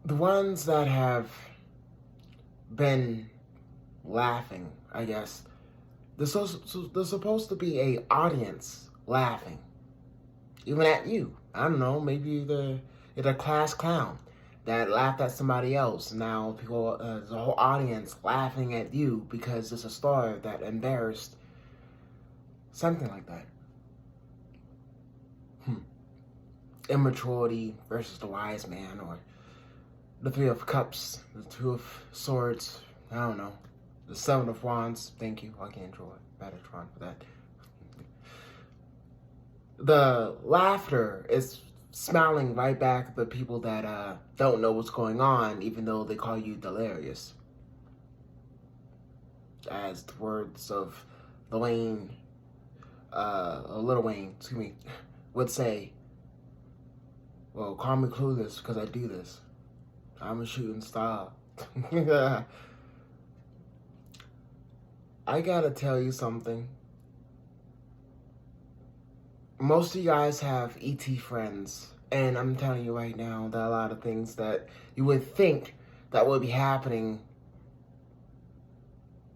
The ones that have been laughing, I guess, there's supposed to be a audience laughing, even at you. I don't know, maybe you're the class clown that laughed at somebody else. Now people, there's a whole audience laughing at you because it's a star that embarrassed something like that. Immaturity versus the wise man, or the Three of Cups, the Two of Swords, I don't know, the Seven of Wands. Thank you, Archangel Metatron, for that. The laughter is smiling right back at the people that don't know what's going on, even though they call you delirious. As the words of Lil Wayne, would say, well, call me clueless because I do this. I'm a shooting star. I gotta tell you something. Most of you guys have ET friends, and I'm telling you right now that a lot of things that you would think that would be happening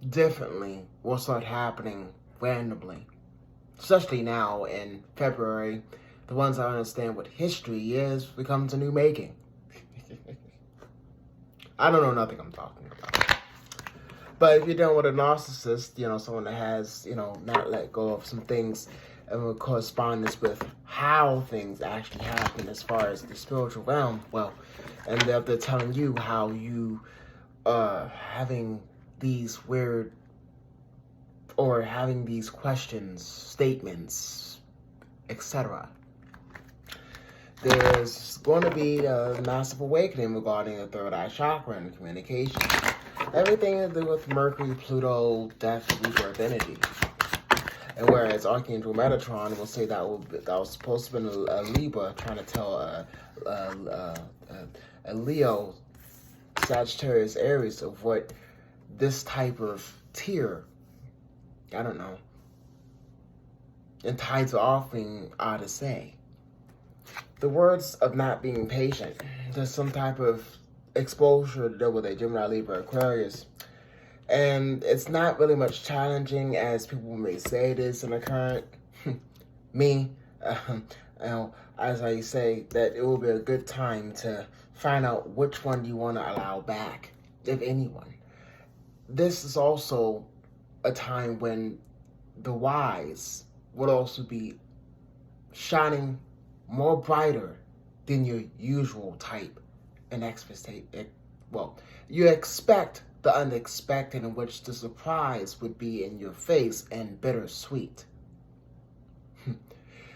differently will start happening randomly. Especially now in February, the ones that understand what history is becomes a new making. I don't know nothing I'm talking about. But if you're dealing with a narcissist, someone that has, not let go of some things and with correspondence with how things actually happen as far as the spiritual realm, well, and they're telling you how you having these weird or having these questions, statements, etc. There's going to be a massive awakening regarding the third eye chakra and communication. Everything to do with Mercury, Pluto, death, rebirth energy. And whereas Archangel Metatron will say that was supposed to be a Libra trying to tell a Leo, Sagittarius, Aries of what this type of tier, I don't know, entitled offering are to say. The words of not being patient. There's some type of exposure to deal with a Gemini, Libra, Aquarius. And it's not really much challenging as people may say it is in the current. Me, as I say, that it will be a good time to find out which one you want to allow back, if anyone. This is also a time when the wise would also be shining more brighter than your usual type and you expect the unexpected, in which the surprise would be in your face and bittersweet.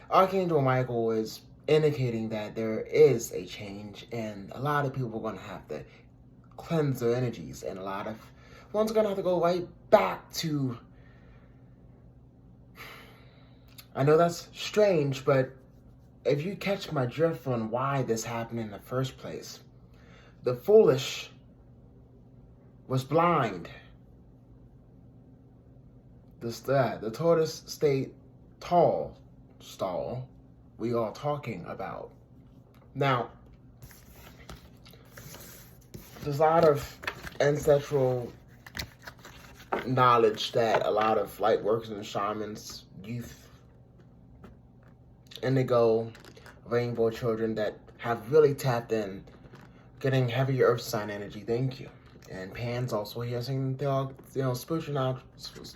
Archangel Michael is indicating that there is a change, and a lot of people are going to have to cleanse their energies, and a lot of ones are going to have to go right back to... I know that's strange, but if you catch my drift on why this happened in the first place, the foolish was blind. The tortoise stayed tall, stall, we are talking about. Now, there's a lot of ancestral knowledge that a lot of light workers and shamans, youth, indigo, rainbow children that have really tapped in, getting heavy earth sign energy. Thank you. And Pan's also here saying there are,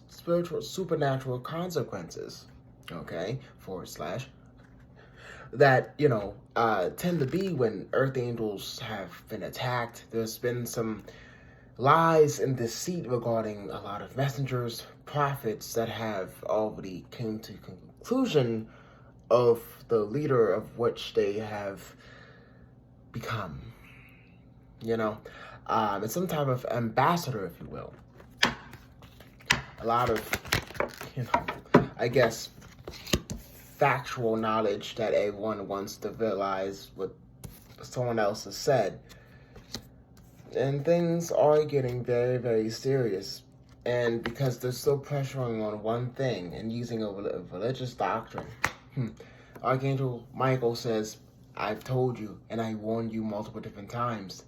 spiritual, supernatural consequences. Okay, / that, tend to be when earth angels have been attacked. There's been some lies and deceit regarding a lot of messengers, prophets that have already came to conclusion of the leader of which they have become, and some type of ambassador, if you will. A lot of, I guess, factual knowledge that everyone wants to realize what someone else has said. And things are getting very, very serious. And because they're still pressuring on one thing and using a religious doctrine, Archangel Michael says, I've told you and I warned you multiple different times.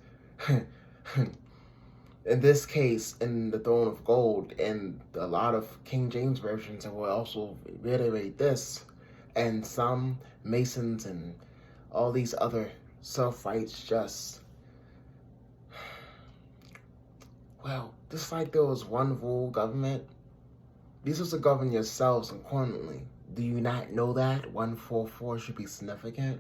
In this case, in the Throne of Gold, and a lot of King James versions will also reiterate this, and some Masons and all these other self-rights just, well, just like there was one rule government, these are to govern yourselves accordingly. Do you not know that 144 should be significant?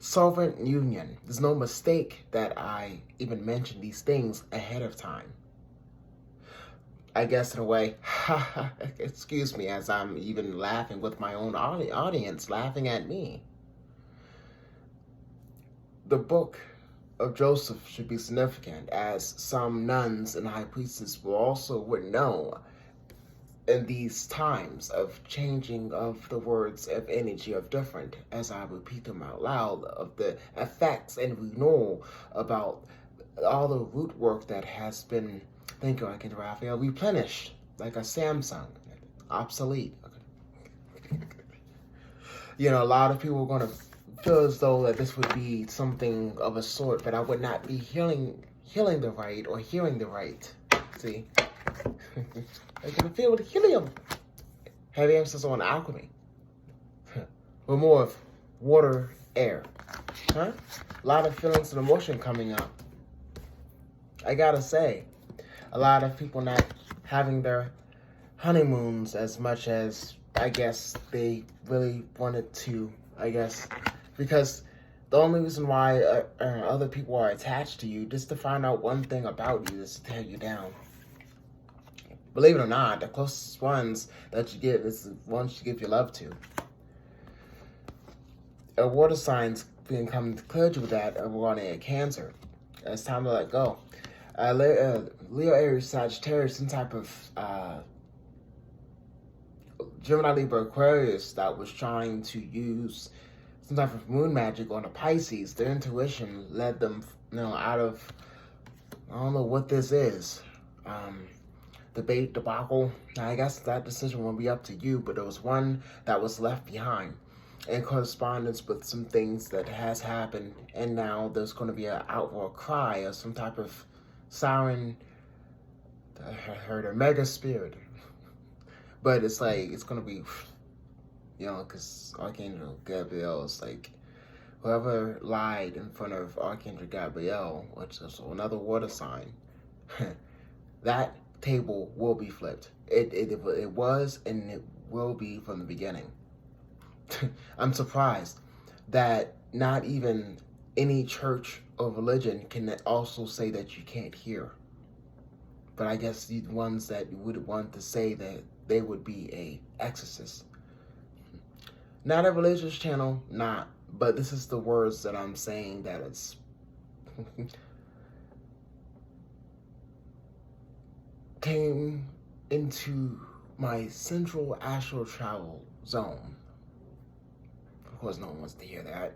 Sovereign union. There's no mistake that I even mentioned these things ahead of time. I guess in a way, excuse me, as I'm even laughing with my own audience laughing at me. The book of Joseph should be significant, as some nuns and high priestesses will also would know in these times of changing of the words of energy of different, as I repeat them out loud, of the effects and renewal about all the root work that has been, thank you, Archangel Raphael, replenished like a Samsung, obsolete. You know, a lot of people are going to feel as though that this would be something of a sort, but I would not be healing the right or hearing the right. See? I can feel with helium. Heavy emphasis on alchemy. But more of water, air. Huh? A lot of feelings and emotion coming up. I gotta say, a lot of people not having their honeymoons as much as I guess they really wanted to, I guess. Because the only reason why other people are attached to you just to find out one thing about you is to tear you down. Believe it or not, the closest ones that you give is the ones you give your love to. A water signs can come to clear you with that regarding a Cancer. It's time to let go. Leo, Aries, Sagittarius, some type of Gemini, Libra, Aquarius that was trying to use some type of moon magic on a Pisces. Their intuition led them, out of, I don't know what this is. Debate, debacle. Now, I guess that decision will be up to you, but there was one that was left behind in correspondence with some things that has happened, and now there's going to be an outward cry of some type of siren. I heard a mega spirit, but it's like it's going to be, because Archangel Gabriel is like, whoever lied in front of Archangel Gabriel, which is another water sign, that table will be flipped. It was and it will be from the beginning. I'm surprised that not even any church or religion can also say that you can't hear. But I guess the ones that would want to say that they would be a exorcist. Not a religious channel, but this is the words that I'm saying that it's came into my central astral travel zone. Of course, no one wants to hear that.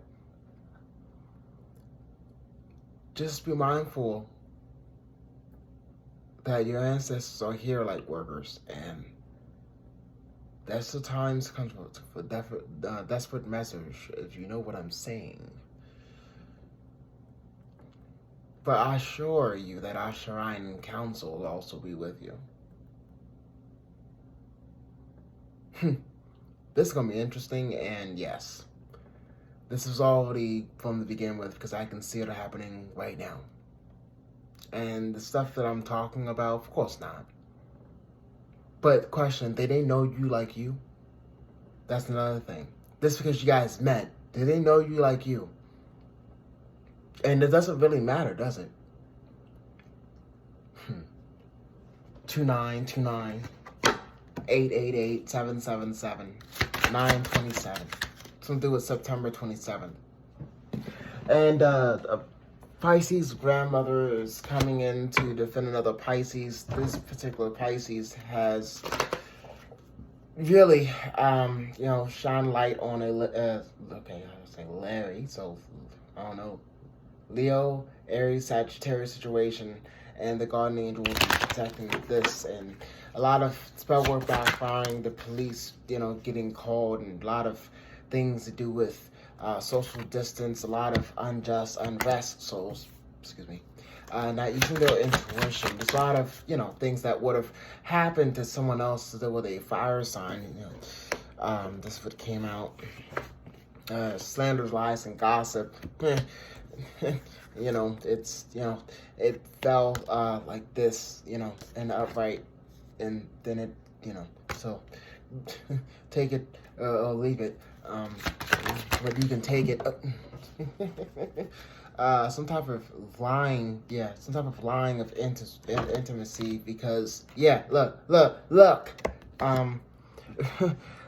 Just be mindful that your ancestors are here like workers, and that's the time to come for desperate message, if you know what I'm saying. But I assure you that our Shrine Council will also be with you. This is going to be interesting, and yes, this is already from the begin with, because I can see it happening right now. And the stuff that I'm talking about, of course not. But question, did they know you like you? That's another thing. Just because you guys met, did they know you like you? And it doesn't really matter, does it? 2929 888 777 927. Something to do with September 27th. And Pisces grandmother is coming in to defend another Pisces. This particular Pisces has really, shine light on Larry, so I don't know, Leo, Aries, Sagittarius situation, and the guardian angel will be protecting this, and a lot of spell work backfiring, the police, getting called, and a lot of things to do with social distance, a lot of unrest, not using their intuition. There's a lot of, things that would have happened to someone else that were a fire sign. This is what came out. Slanders, lies, and gossip. It fell like this, and upright, and then it, so take it or leave it. But you can take it. Some type of lying, of intimacy, because, look.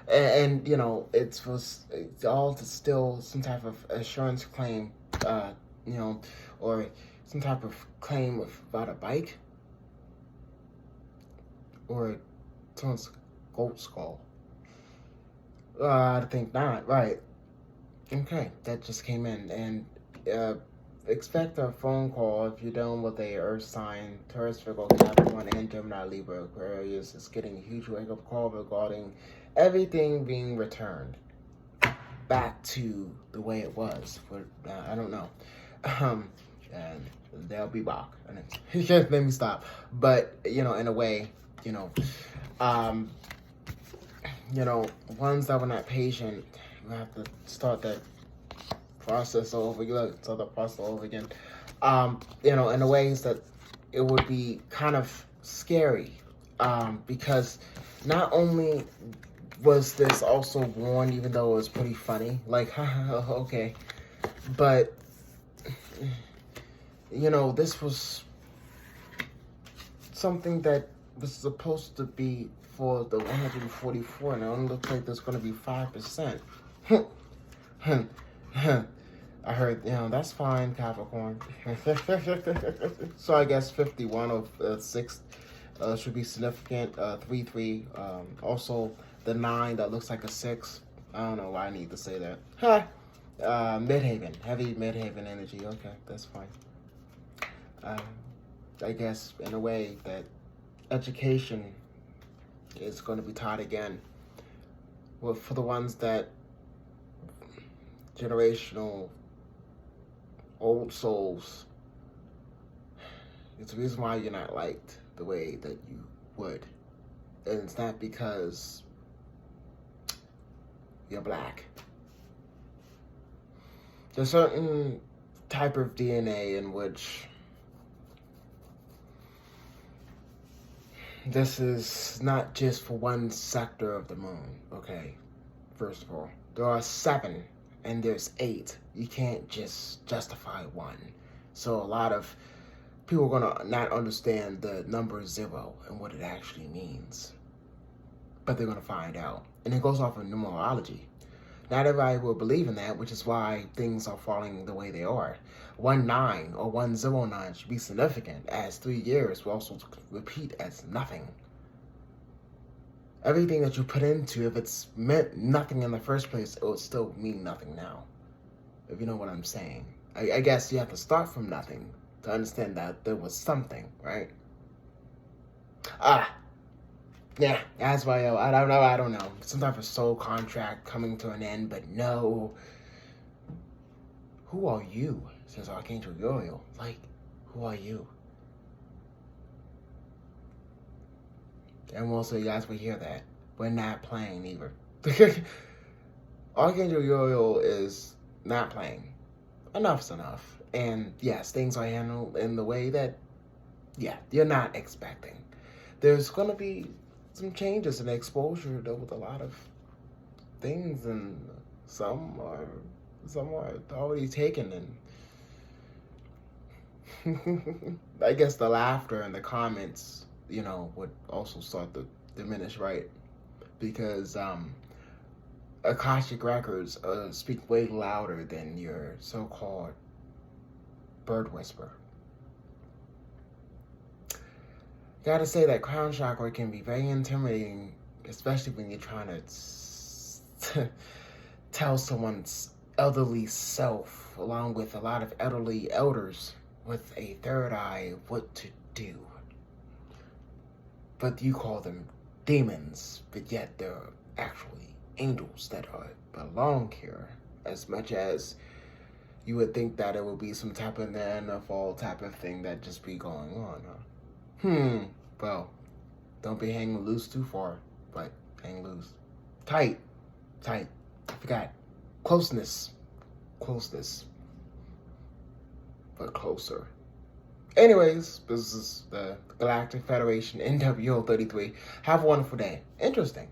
And it's all to still some type of assurance claim, or some type of claim about a bike, or someone's goat skull. I think not, right? Okay, that just came in, and expect a phone call if you're dealing with a Earth sign, Taurus, Virgo, Capricorn, and Gemini, Libra, Aquarius. Is getting a huge wake-up call regarding everything being returned back to the way it was. For I don't know, and they'll be back. Let me stop. But in a way, ones that were not patient, we have to start that process over. Start the process over again. In a ways that it would be kind of scary, because not only was this also warned, even though it was pretty funny, like, okay, but this was something that was supposed to be for the 144, and it only looks like there's going to be 5%. I heard, that's fine, Capricorn. So I guess 51 of 6 should be significant. 3-3. Also, the 9 that looks like a 6. I don't know why I need to say that. Midhaven, heavy Midhaven energy. Okay, that's fine. I guess in a way that education is going to be taught again. Well, for the ones that generational old souls, it's the reason why you're not liked the way that you would. And it's not because you're black. There's a certain type of DNA in which this is not just for one sector of the moon, okay? First of all, there are 7 and there's 8. You can't just justify one. So a lot of people are gonna not understand the number 0 and what it actually means. But they're gonna find out. And it goes off of numerology. Not everybody will believe in that, which is why things are falling the way they are. 19 or 109 should be significant, as 3 years will also repeat as nothing. Everything that you put into, if it's meant nothing in the first place, it will still mean nothing now. If you know what I'm saying. I guess you have to start from nothing to understand that there was something, right? Yeah, that's why I don't know. Some type of soul contract coming to an end, but no. Who are you? Says Archangel Uriel. Like, who are you? And also, you guys will hear that. We're not playing either. Archangel Uriel is not playing. Enough's enough. And yes, things are handled in the way that, you're not expecting. There's going to be some changes in exposure though, with a lot of things, and some are already taken, and I guess the laughter and the comments, would also start to diminish, right? Because Akashic records speak way louder than your so-called bird whisper. Gotta say that crown chakra can be very intimidating, especially when you're trying to tell someone's elderly self, along with a lot of elderly elders with a third eye, what to do. But you call them demons, but yet they're actually angels that belong here, as much as you would think that it would be some type of Neanderthal type of thing that just be going on, huh? Well, don't be hanging loose too far, but hang loose. Tight. I forgot. Closeness, but closer. Anyways, this is the Galactic Federation NWO 33. Have a wonderful day. Interesting.